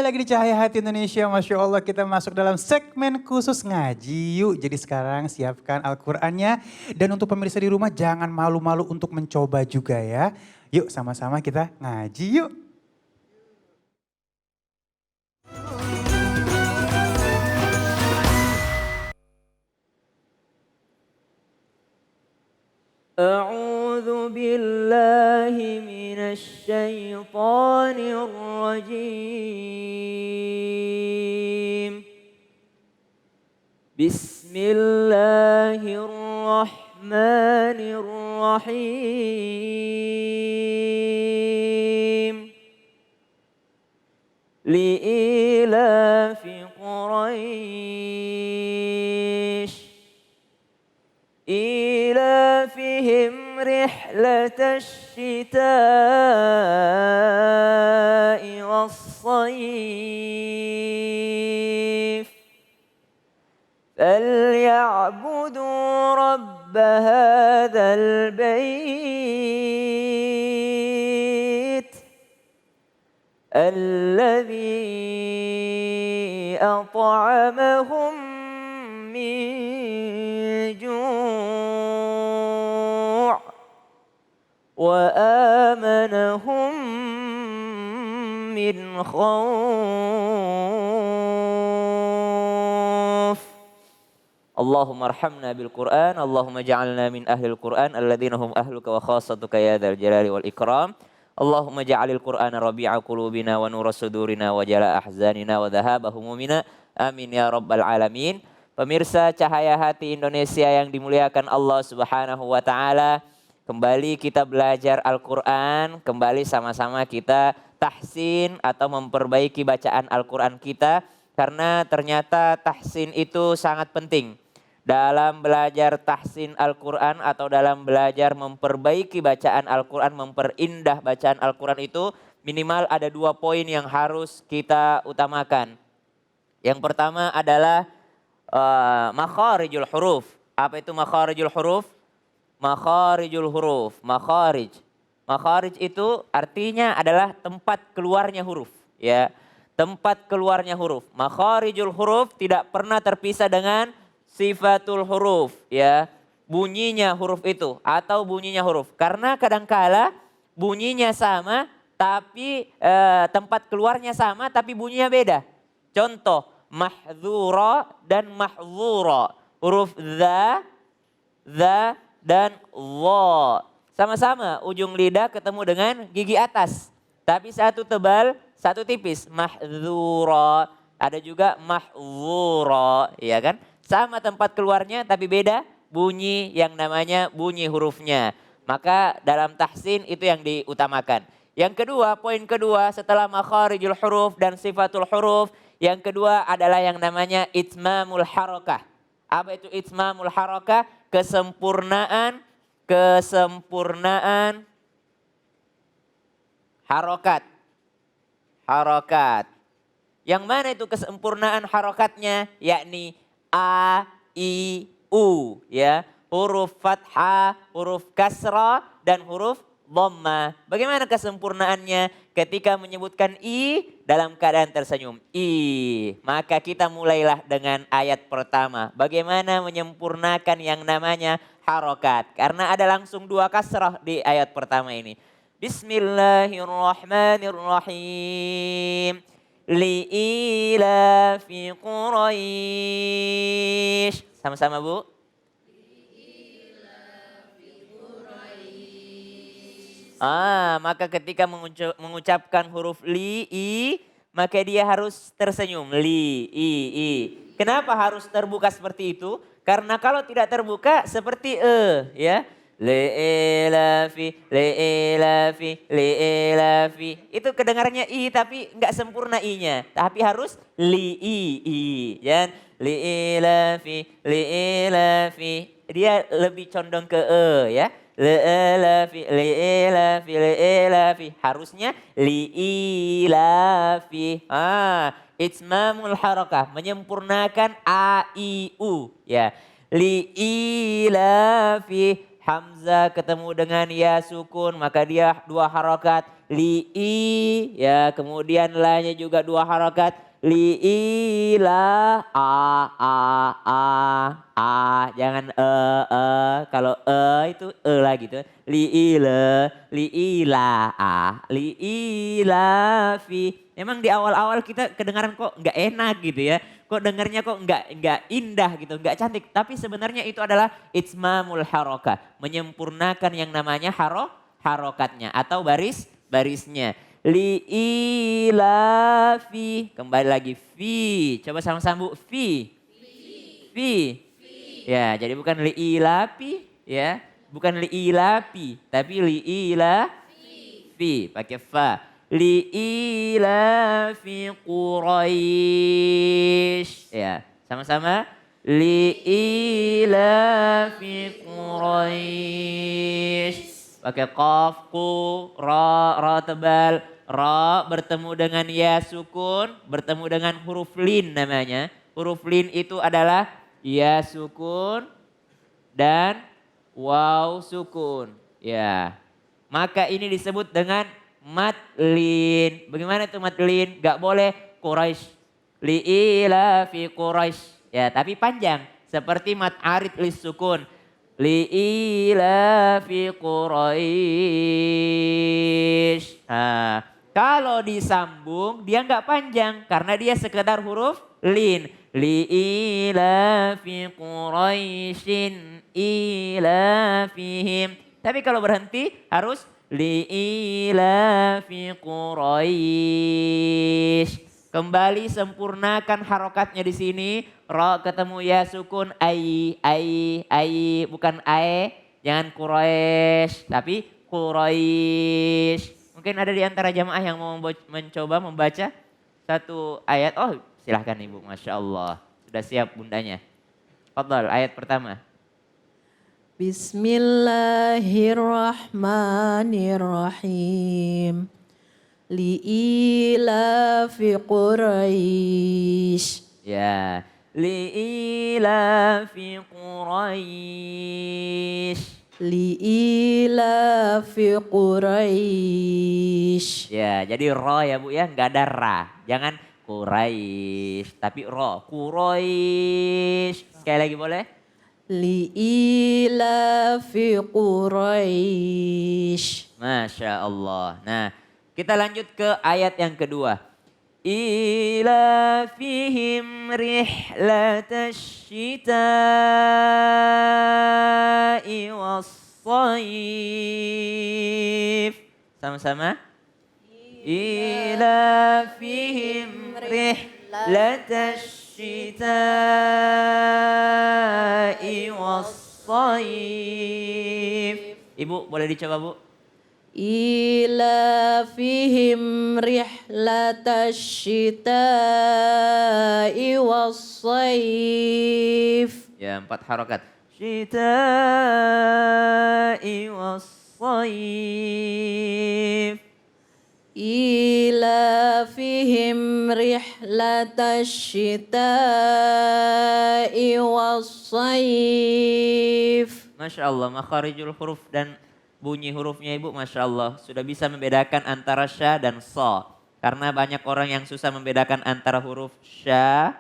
lagi di Cahaya Hati Indonesia, Masya Allah kita masuk dalam segmen khusus ngaji yuk. Jadi sekarang siapkan Al-Qur'annya dan untuk pemirsa di rumah jangan malu-malu untuk mencoba juga ya. Yuk sama-sama kita ngaji yuk. أعوذ بالله من الشيطان الرجيم بسم الله الرحمن الرحيم لإيلاف قريش إيلافهم رحلة الشتاء والصيف فليعبدوا رب هذا البيت الذي أطعمهم من جوع وآمنهم من خوف اللهم ارحمنا بالقرآن اللهم اجعلنا من أهل القرآن الذين هم أهلك وخاصتك يا ذا الجلال والإكرام اللهم اجعل القرآن ربيع قلوبنا ونور صدورنا وجلاء أحزاننا وذهاب همومنا آمين يا رب العالمين. Pemirsa Cahaya Hati Indonesia yang dimuliakan Allah Subhanahu wa taala, kembali kita belajar Al-Qur'an, kembali sama-sama kita tahsin atau memperbaiki bacaan Al-Qur'an kita karena ternyata tahsin itu sangat penting. Dalam belajar tahsin Al-Qur'an atau dalam belajar memperbaiki bacaan Al-Qur'an, memperindah bacaan Al-Qur'an itu minimal ada 2 poin yang harus kita utamakan. Yang pertama adalah makharijul huruf. Apa itu makharijul huruf? Makharijul huruf, makharij. Makharij itu artinya adalah tempat keluarnya huruf, ya. Tempat keluarnya huruf. Makharijul huruf tidak pernah terpisah dengan sifatul huruf, ya. Bunyinya huruf itu atau bunyinya huruf. Karena kadangkala bunyinya sama tapi tempat keluarnya sama tapi bunyinya beda. Contoh mahdzura dan mahdzura. Huruf za dan wa. Sama-sama ujung lidah ketemu dengan gigi atas. Tapi satu tebal, satu tipis. Mahdzura. Ada juga mahdzura, ya kan? Sama tempat keluarnya tapi beda bunyi yang namanya bunyi hurufnya. Maka dalam tahsin itu yang diutamakan. Yang kedua, poin kedua setelah makharijul huruf dan sifatul huruf, yang kedua adalah yang namanya itmamul harakah. Apa itu itmamul harakah? Kesempurnaan harokat. Harokat. Yang mana itu kesempurnaan harokatnya? Yakni A, I, U. Ya. Huruf fathah, huruf kasrah, dan huruf dhamma. Bagaimana kesempurnaannya? Ketika menyebutkan I dalam keadaan tersenyum. I. Maka kita mulailah dengan ayat pertama. Bagaimana menyempurnakan yang namanya harokat. Karena ada langsung 2 kasrah di ayat pertama ini. Bismillahirrahmanirrahim. Li'ilafi Quraisy. Sama-sama Bu. Maka ketika mengucapkan huruf li, i, maka dia harus tersenyum. Li, i. Kenapa harus terbuka seperti itu? Karena kalau tidak terbuka seperti ya. Li'ilafi. Itu kedengarannya i tapi enggak sempurna i-nya. Tapi harus li, i. Ya. Li'ilafi. Dia lebih condong ke ya. Li'ilafi. Harusnya li'ilafi. Itmamul harakah. Menyempurnakan A, I, U. Ya. Li'ilafi Hamzah ketemu dengan ya sukun, maka dia 2 harokat. Li'i, ya kemudian la-nya juga 2 harokat. Li'ila, a. Jangan kalau itu lagi tuh. Li'ila, li'ila, fi. Memang di awal-awal kita kedengaran kok nggak enak gitu ya. Kok dengarnya kok nggak indah gitu, nggak cantik. Tapi sebenarnya itu adalah itmamul haroka. Menyempurnakan yang namanya harokatnya atau barisnya. Li'ilafi. Kembali lagi fi. Coba sama-sama Bu. Fi. Ya, jadi bukan li'ilafi ya. Bukan li'ilafi, tapi li'ilafi. Pakai fa. Li'ilafi Quraisy. Ya, sama-sama. Li'ilafi Quraisy. Pakai qaf, ku, ra tebal. Ra bertemu dengan ya sukun, bertemu dengan huruf lin namanya. Huruf lin itu adalah ya sukun dan waw sukun. Ya. Maka ini disebut dengan mad lin. Bagaimana itu mad lin? Gak boleh Quraisy. Li'ila fi Quraisy. Ya, tapi panjang seperti mad arid lis sukun. Li'ila fi Quraisy. Nah, kalau disambung dia nggak panjang karena dia sekedar huruf lin. Li'ila fi Quraisyin ilafihim. Tapi kalau berhenti harus li'ila fi Quraisy. Kembali sempurnakan harokatnya di sini. Ra ketemu ya sukun ai bukan ae. Jangan Quraisy tapi Quraisy. Mungkin ada di antara jamaah yang mau mencoba membaca satu ayat. Oh silahkan Ibu, Masya Allah. Sudah siap bundanya. Fadal ayat pertama. Bismillahirrahmanirrahim. Li'ilafi Quraisy. Ya. Li'ilafi Quraisy. Li'ilafi Quraisy. Ya, jadi ro ya Bu ya, nggak ada ra. Jangan Quraisy, tapi ro. Quraisy. Sekali lagi boleh? Li'ilafi Quraisy. Masya Allah. Nah, kita lanjut ke ayat yang kedua. Ilafihim rihlatash syita'i was-sayf. Sama-sama. Ilafihim rihlatash syita'i was-sayf. Ibu boleh dicoba Bu? Ilafihim rihlatash syita'i was-sayf. Ya, 4 harokat. Syita'i was-sayf. Ilafihim rihlatash syita'i was-sayf. Masya Allah, makharijul huruf dan bunyi hurufnya Ibu Masya Allah. Sudah bisa membedakan antara sya dan so. Karena banyak orang yang susah membedakan antara huruf sya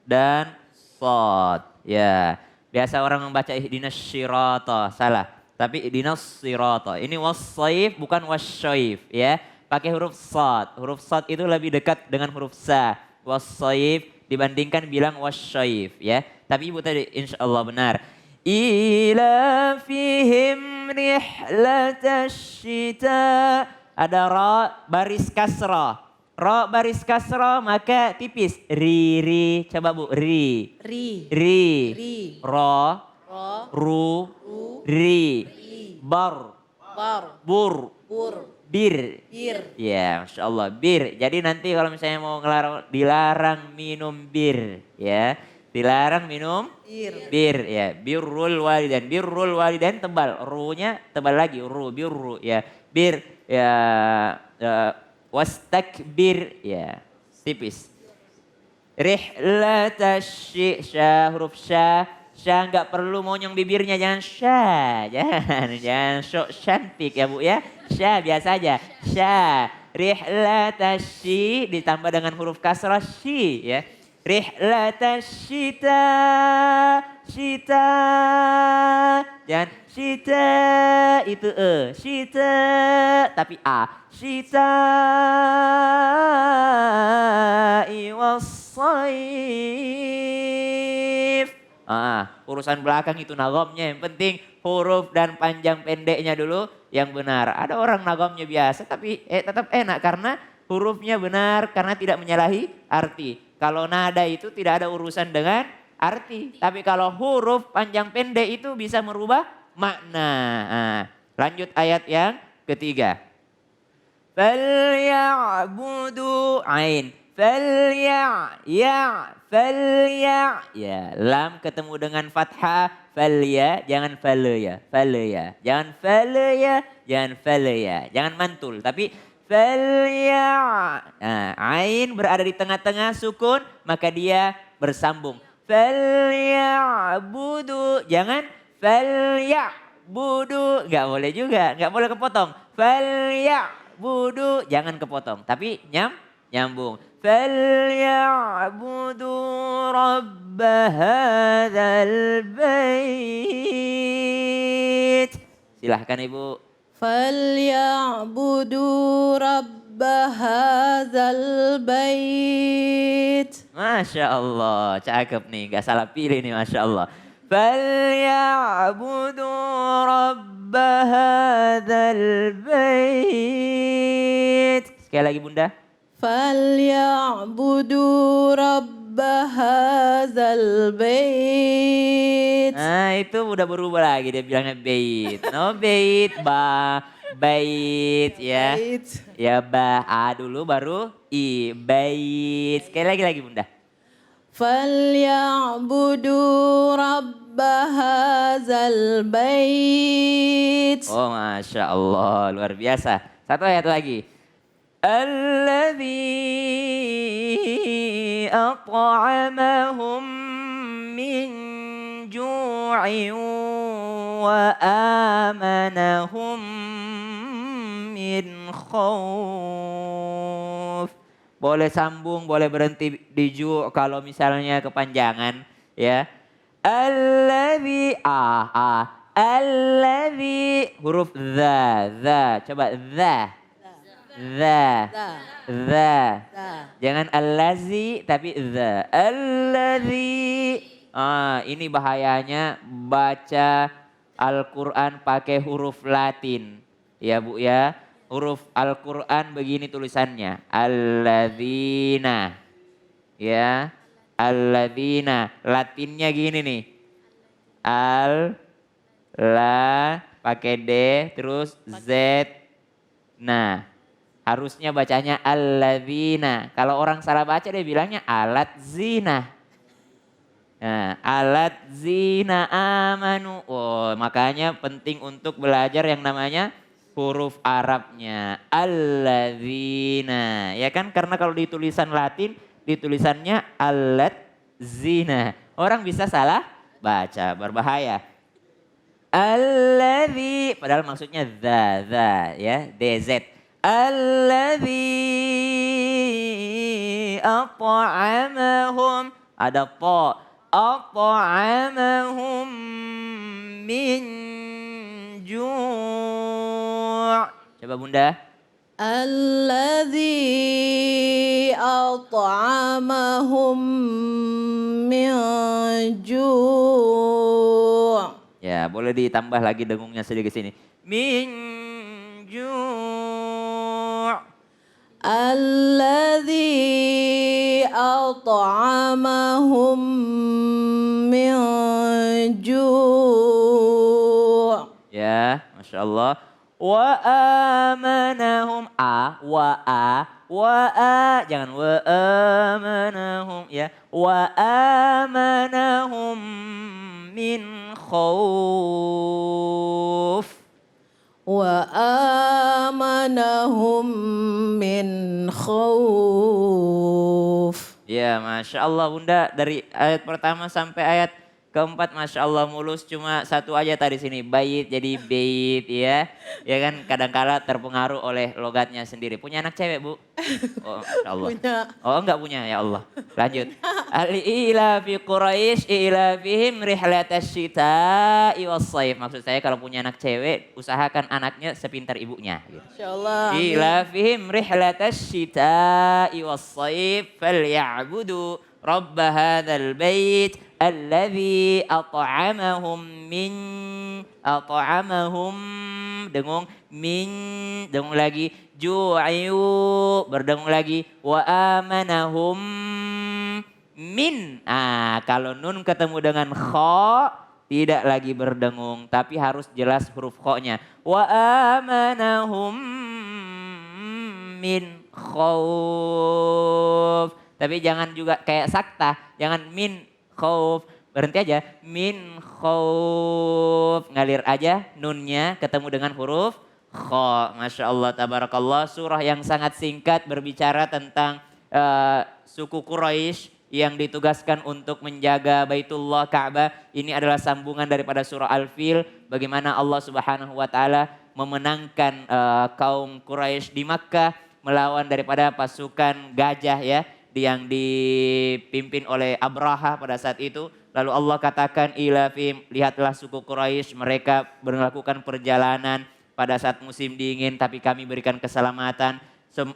dan sod. Ya, biasa orang membaca ihdinas syirata, salah. Tapi ihdinas sirata. Ini was-sayf bukan was-syaif ya. Pakai huruf sod. Huruf sod itu lebih dekat dengan huruf sa. Was-sayf dibandingkan bilang was-syaif ya. Tapi Ibu tadi insya Allah benar. Ilafihim rihlatash syita. Ada ra baris kasra. Ra baris kasra maka tipis. Ri. Coba Bu, ri. Ri. Ra. Ru. Ri. Bar. Bur. Bir. Ya, Masya Allah, bir. Jadi nanti kalau misalnya mau dilarang minum bir ya. Dilarang minum bir ya. Birrul walidain tebal. Ru-nya tebal lagi. Birru ya. Bir ya. Wastakbir ya. Tipis. Rihlatash sya huruf sya. Sya nggak perlu monyong bibirnya, jangan sya. Jangan sok cantik ya Bu ya. Sya biasa aja. Sya. Rihlatashi ditambah dengan huruf kasrah shi ya. Rihlatasyita. Syita. Jangan syita itu syita tapi a. Syita iwassaif. Urusan belakang itu nagomnya, yang penting huruf dan panjang pendeknya dulu yang benar. Ada orang nagomnya biasa tapi tetap enak karena hurufnya benar, karena tidak menyalahi arti. Kalau nada itu tidak ada urusan dengan arti, tapi kalau huruf panjang pendek itu bisa merubah makna. Lanjut ayat yang ketiga. Falyabudu ain. Falya, ya, lam ketemu dengan fathah, falya, jangan falya, jangan falya, jangan falya, jangan mantul, tapi falya. Ain berada di tengah-tengah sukun, maka dia bersambung. Falyabudu, jangan falyabudu, nggak boleh juga, nggak boleh kepotong. Falyabudu, jangan kepotong, tapi nyambung. فَلْيَعْبُدُوا رَبَّ هَذَا الْبَيْتِ. Silahkan Ibu. فَلْيَعْبُدُوا رَبَّ هَذَا الْبَيْتِ. Masya Allah, cakep nih, gak salah pilih nih Masya Allah. فَلْيَعْبُدُوا رَبَّ هَذَا الْبَيْتِ. Sekali lagi Bunda. فَلْيَعْبُدُوا رَبَّ هَذَا الْبَيْتِ. Nah itu udah berubah lagi, dia bilangnya bait. No bait, bait ya. Bait. Ya ba, a dulu baru i, bait. Sekali lagi Bunda. فَلْيَعْبُدُوا رَبَّ هَذَا الْبَيْتِ. Oh Masya Allah, luar biasa. Satu ayat lagi. Alladzi at'amahum min ju'in wa amanahum min khauf. Boleh sambung, boleh berhenti di ju' kalau misalnya kepanjangan ya. Alladzi alladzi huruf dza. Coba dza. Dza. Jangan allazi tapi dza. Allazi. Ini bahayanya baca Al-Quran pakai huruf Latin. Ya Bu ya. Huruf Al-Quran begini tulisannya. Alladzina. Ya. Alladzina. Latinnya gini nih. La pakai D terus Z. Nah. Harusnya bacanya alladzina. Kalau orang salah baca dia bilangnya alat zina. Nah, alat zina amanu. Oh, makanya penting untuk belajar yang namanya huruf Arabnya. Alladzina. Ya kan, karena kalau di tulisan Latin, ditulisannya alat zina. Orang bisa salah baca, berbahaya. Alladzi, padahal maksudnya za ya, DZ. Alladzi at'amahum, ada po, at'amahum min ju'. Coba Bunda. Alladzi at'amahum min ju'. Ya, boleh ditambah lagi dengungnya sedikit sini. Min ju'. Alladzi at'amahum min ju'. Ya, Masya Allah. Wa amanahum jangan wa amanahum ya. Wa amanahum min khauf. Wa amanahum min khauf. Ya, Masya Allah Bunda, dari ayat pertama sampai ayat Keempat, Masya Allah mulus, cuma satu aja tadi sini. Bait jadi bait ya. Ya kan kadangkala terpengaruh oleh logatnya sendiri. Punya anak cewek Bu? Oh Masya Allah. Punya. Oh enggak punya ya Allah. Lanjut. Al-ila fi Quraisy ila fihim rihlatas syita'i was-shaif. Maksud saya kalau punya anak cewek usahakan anaknya sepintar ibunya. Gitu. Insya Allah. amin. Ila fihim rihlatas syita'i was-shaif falyabudu rabb hadzal bait alladzi at'amahum dengung min dengung lagi ju'u berdengung lagi wa amanahum min. Kalau nun ketemu dengan kha tidak lagi berdengung tapi harus jelas huruf kha-nya. Wa amanahum min khauf. Tapi jangan juga kayak sakta, jangan min khauf. Berhenti aja, min khauf. Ngalir aja nunnya ketemu dengan huruf kha. Masya Allah, tabarakallah. Surah yang sangat singkat berbicara tentang suku Quraisy yang ditugaskan untuk menjaga Baitullah Ka'bah. Ini adalah sambungan daripada surah Al-Fil. Bagaimana Allah Subhanahu wa taala memenangkan kaum Quraisy di Makkah melawan daripada pasukan gajah ya yang dipimpin oleh Abraha pada saat itu. Lalu Allah katakan ilafim, lihatlah suku Quraisy mereka melakukan perjalanan pada saat musim dingin tapi kami berikan keselamatan.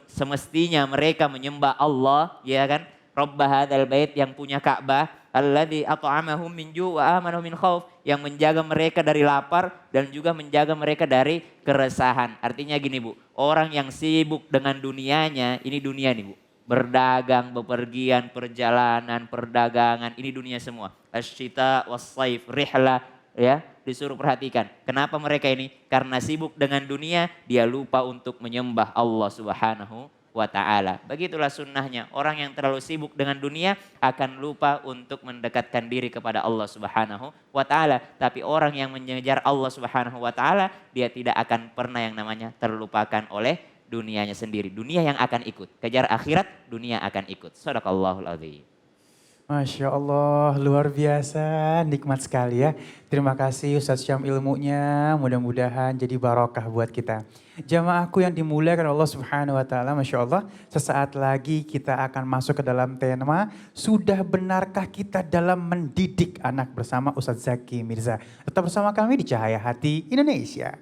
Semestinya mereka menyembah Allah ya kan. Rabb hadzal bait yang punya Ka'bah, alladzi at'amahum min ju' wa amanahum min khauf, yang menjaga mereka dari lapar dan juga menjaga mereka dari keresahan. Artinya gini Bu, orang yang sibuk dengan dunianya, ini dunia nih Bu. Berdagang, bepergian, perjalanan, perdagangan, ini dunia semua. Asyita was-saif, rihla ya, disuruh perhatikan. Kenapa mereka ini? Karena sibuk dengan dunia, dia lupa untuk menyembah Allah Subhanahu wa ta'ala. Begitulah sunnahnya. Orang yang terlalu sibuk dengan dunia akan lupa untuk mendekatkan diri kepada Allah Subhanahu wa ta'ala. Tapi orang yang mengejar Allah Subhanahu wa ta'ala, dia tidak akan pernah yang namanya terlupakan oleh dunianya sendiri. Dunia yang akan ikut. Kejar akhirat, dunia akan ikut. Shadaqallahul adzim. Masya Allah, luar biasa, nikmat sekali ya. Terima kasih Ustadz Syam ilmunya, mudah-mudahan jadi barokah buat kita. Jamaahku yang dimuliakan Allah Subhanahu wa taala, Masya Allah, sesaat lagi kita akan masuk ke dalam tema sudah benarkah kita dalam mendidik anak bersama Ustadz Zaki Mirza. Tetap bersama kami di Cahaya Hati Indonesia.